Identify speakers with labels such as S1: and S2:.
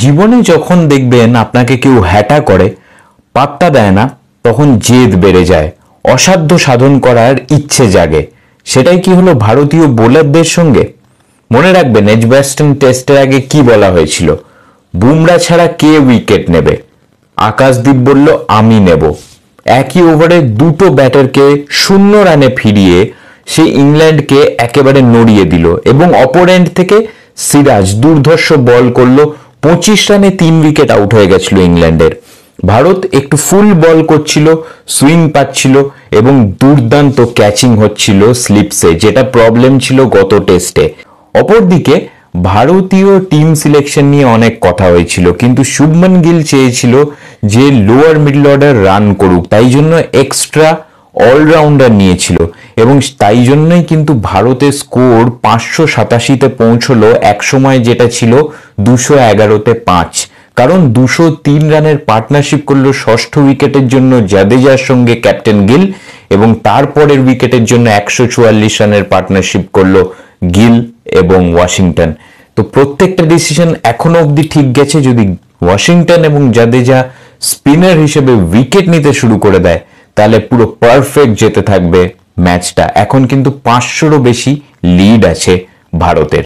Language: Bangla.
S1: জীবনে যখন দেখবেন আপনাকে কেউ হ্যাটা করে, পাত্তা দেয় না, তখন জেদ বেড়ে যায়, অসাধ্য সাধন করার ইচ্ছে জাগে। সেটাই কি হলো ভারতীয় বোলারদের সঙ্গে? মনে রাখবেন এজবাস্টন টেস্টের আগে কি বলা হয়েছিল, বুমরা ছাড়া কে উইকেট নেবে? আকাশদীপ বলল আমি নেব। একই ওভারে দুটো ব্যাটারকে 0 রানে ফিরিয়ে সে ইংল্যান্ডকে একেবারে নড়িয়ে দিল এবং অপর এন্ড থেকে সিরাজ দুর্ধর্ষ বল করলো। 25 রানে 3 উইকেট আউট হয়ে গেছিল ইংল্যান্ডের। ভারত একটু ফুল বল করছিল, সুইং পাচ্ছিল এবং দুর্দান্ত ক্যাচিং হচ্ছিল স্লিপসে, যেটা প্রবলেম ছিল গত টেস্টে। অপরদিকে ভারতীয় টিম সিলেকশন নিয়ে অনেক কথা হয়েছিল, কিন্তু শুভমন গিল চেয়েছিল যে লোয়ার মিডল অর্ডার রান করুক, তাই জন্য এক্সট্রা অলরাউন্ডার নিয়েছিল এবং তাই জন্যই কিন্তু ভারতের স্কোর 587-তে পৌঁছলো, এক সময় যেটা ছিল 211-তে 5। কারণ 203 রানের পার্টনারশিপ করলো ষষ্ঠ উইকেটের জন্য জাদেজার সঙ্গে ক্যাপ্টেন গিল এবং তারপরের উইকেটের জন্য 144 রানের পার্টনারশিপ করলো গিল এবং ওয়াশিংটন। তো প্রত্যেকটা ডিসিশন এখনো অবধি ঠিক গেছে। যদি ওয়াশিংটন এবং জাদেজা স্পিনার হিসেবে উইকেট নিতে শুরু করে দেয়, তাহলে পুরো পারফেক্ট যেতে থাকবে ম্যাচটা। এখন কিন্তু 500-রও বেশি লিড আছে ভারতের।